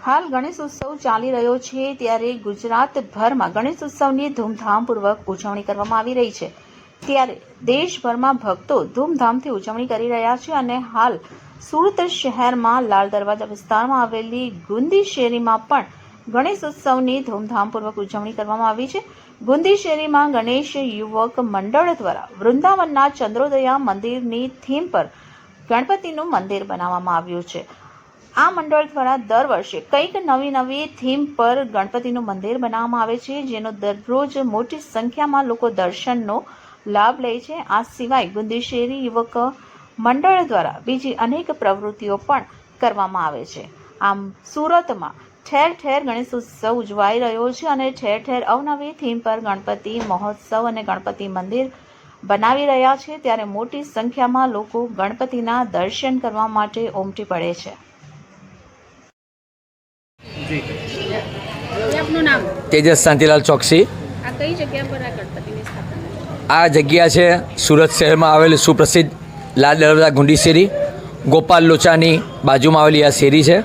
હાલ ગણેશ ઉત્સવ ચાલી રહ્યો છે ત્યારે ગુજરાતભરમાં ગણેશ ઉત્સવની ધૂમધામપૂર્વક ઉજવણી કરવામાં આવી રહી છે ત્યારે દેશભરમાં ભક્તો ધૂમધામથી ઉજવણી કરી રહ્યા છે અને હાલ સુરત શહેરમાં લાલ દરવાજા વિસ્તારમાં આવેલી ગુંદી શેરીમાં પણ ગણેશ ઉત્સવની ધૂમધામપૂર્વક ઉજવણી કરવામાં આવી છે। ગુંદી શેરીમાં ગણેશ યુવક મંડળ દ્વારા વૃંદાવનના ચંદ્રોદયા મંદિરની થીમ પર ગણપતિનું મંદિર બનાવવામાં આવ્યું છે। આ મંડળ દ્વારા દર વર્ષે કંઈક નવી થીમ પર ગણપતિનું મંદિર બનાવવામાં આવે છે જેનો દરરોજ મોટી સંખ્યામાં લોકો દર્શનનો લાભ લે છે। આ સિવાય ગુંદી શેરી યુવક મંડળ દ્વારા બીજી અનેક પ્રવૃત્તિઓ પણ કરવામાં આવે છે। આમ સુરતમાં ઠેર ઠેર ગણેશ ઉત્સવ ઉજવાઈ રહ્યો છે અને ઠેર ઠેર અવનવી થીમ પર ગણપતિ મહોત્સવ અને ગણપતિ મંદિર બનાવી રહ્યા છે ત્યારે મોટી સંખ્યામાં લોકો ગણપતિના દર્શન કરવા માટે ઉમટી પડે છે। તેજસ શાંતિલાલ ચોકસી। આ કઈ જગ્યા પર આ ગણપતિની સ્થાપના? આ જગ્યા છે સુરત શહેરમાં આવેલ સુપ્રસિદ્ધ લાલ દરવાજા ગુંડી શેરી, ગોપાલ લોચાની બાજુમાં આવેલી આ શેરી છે।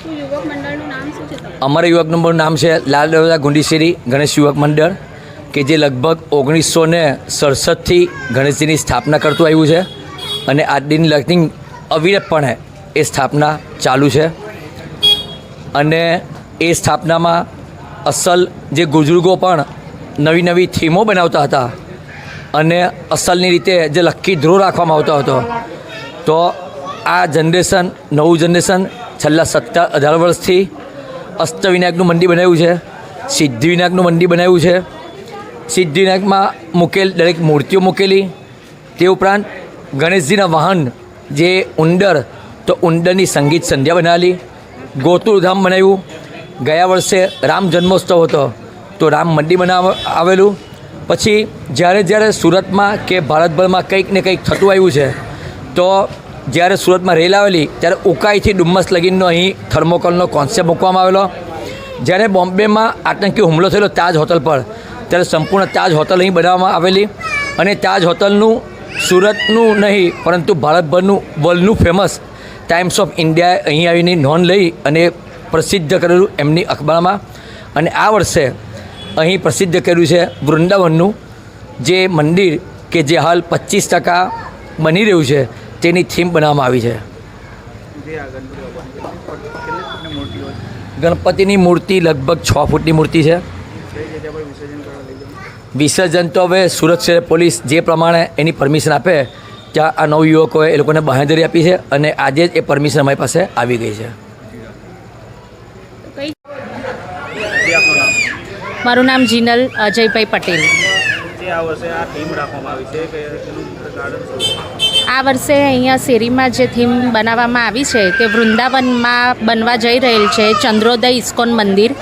શું યુવક મંડળનું નામ શું છે? અમારા યુવક મંડળનું નામ છે લાલ દરવાજા ગુંડી શેરી ગણેશ યુવક મંડળ, કે જે લગભગ 1967થી ગણેશજીની સ્થાપના કરતું આવ્યું છે અને આજ દિન લગતી અવિરતપણે એ સ્થાપના ચાલુ છે। અને એ સ્થાપનામાં અસલ જે બુઝુર્ગો પણ નવી થીમો બનાવતા હતા અને અસલની રીતે જે લક્કી ધ્રો રાખવામાં આવતો હતો, તો આ જનરેશન નવું જનરેશન છેલ્લા 17-18 વર્ષથી અષ્ટવિનાયકનું મંદિર બનાવ્યું છે, સિદ્ધિવિનાયકનું મંદિર બનાવ્યું છે। સિદ્ધિવિનાયકમાં મૂકેલ દરેક મૂર્તિઓ મૂકેલી, તે ઉપરાંત ગણેશજીના વાહન જે ઉંદર, તો ઉંદરની સંગીત સંધ્યા બનાવેલી, ગોકુળધામ બનાવ્યું। ગયા વર્ષે રામ જન્મોત્સવ હતો તો રામ મંદિર બનાવવા આવેલું। પછી જ્યારે સુરતમાં કે ભારતભરમાં કંઈક ને કંઈક થતું આવ્યું છે, તો જ્યારે સુરતમાં રેલ આવેલી ત્યારે ઉકાઈથી ડુમ્મસ લગીનનો અહીં થર્મોકોલનો કોન્સેપ્ટ મૂકવામાં આવેલો। જ્યારે બોમ્બેમાં આતંકી હુમલો થયેલો તાજ હોટલ પર, ત્યારે સંપૂર્ણ તાજ હોટલ અહીં બનાવવામાં આવેલી અને તાજ હોટલનું સુરતનું નહીં પરંતુ ભારતભરનું વર્લ્ડનું ફેમસ ટાઈમ્સ ઓફ ઇન્ડિયાએ અહીં આવીને નોંધ લઈ અને પ્રસિદ્ધ કરેલું એમની અખબારમાં। અને આ વર્ષે અહીં પ્રસિદ્ધ કર્યું છે વૃંદાવનનું જે મંદિર કે જે હાલ 25% બની રહ્યું છે તેની થીમ બનાવવામાં આવી છે। ગણપતિની મૂર્તિ લગભગ 6 ફૂટની મૂર્તિ છે। વિસર્જન તો હવે સુરત શહેર પોલીસ જે પ્રમાણે એની પરમિશન આપે ત્યાં આ નવ યુવકોએ એ લોકોને બાંહેધરી આપી છે અને આજે જ એ પરમિશન અમારી પાસે આવી ગઈ છે। મારું નામ જીનલ અજયભાઈ પટેલ। આ વર્ષે અહીંયા શેરીમાં જે થીમ બનાવવામાં આવી છે તે વૃંદાવનમાં બનવા જઈ રહેલ છે ચંદ્રોદય ઇસ્કોન મંદિર।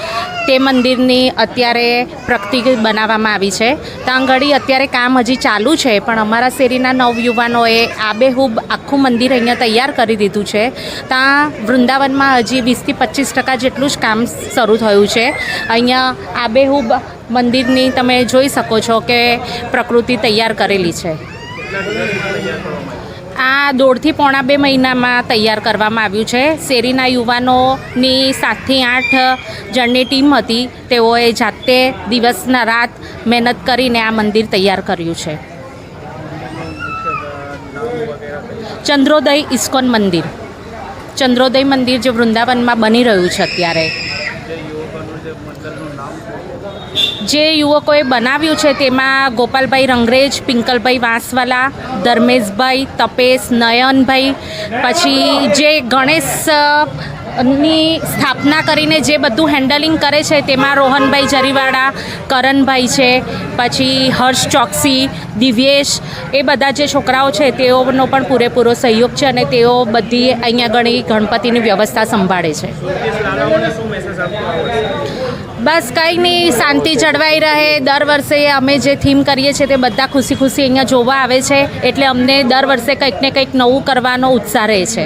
તે મંદિરની અત્યારે પ્રગતિ બનાવવામાં આવી છે। ત્યાં આગળ અત્યારે કામ હજી ચાલુ છે, પણ અમારા શેરીના નવયુવાનોએ આબેહૂબ આખું મંદિર અહીંયા તૈયાર કરી દીધું છે। ત્યાં વૃંદાવનમાં હજી 20-25% જેટલું જ કામ શરૂ થયું છે। અહીંયા આબેહૂબ મંદિરની તમે જોઈ શકો છો કે પ્રકૃતિ તૈયાર કરેલી છે। આ 1.5 થી પોણા 2 મહિનામાં તૈયાર કરવામાં આવ્યું છે। શેરીના યુવાનોની 7 થી 8 જણની ટીમ હતી, તેઓએ જાતે દિવસના રાત મહેનત કરીને આ મંદિર તૈયાર કર્યું છે। ચંદ્રોદય ઇસ્કોન મંદિર, ચંદ્રોદય મંદિર જે વૃંદાવનમાં બની રહ્યું છે અત્યારે। જે યુવકોએ બનાવ્યું છે તેમાં ગોપાલભાઈ રંગરેજ, પિંકલભાઈ વાંસવાલા, ધર્મેશભાઈ, તપેશ, નયનભાઈ, પછી જે ગણેશની સ્થાપના કરીને જે બધું હેન્ડલિંગ કરે છે તેમાં રોહનભાઈ જરીવાડા, કરણભાઈ છે, પછી હર્ષ ચોકસી, દિવ્યેશ, એ બધા જે છોકરાઓ છે તેઓનો પણ પૂરેપૂરો સહયોગ છે અને તેઓ બધી અહીંયા ઘણી ગણપતિની વ્યવસ્થા સંભાળે છે। બસ કંઈ નહીં, શાંતિ જળવાઈ રહે। દર વર્ષે અમે જે થીમ કરીએ છીએ તે બધા ખુશી અહીંયા જોવા આવે છે, એટલે અમને દર વર્ષે કંઈક ને કંઈક નવું કરવાનો ઉત્સાહ રહે છે।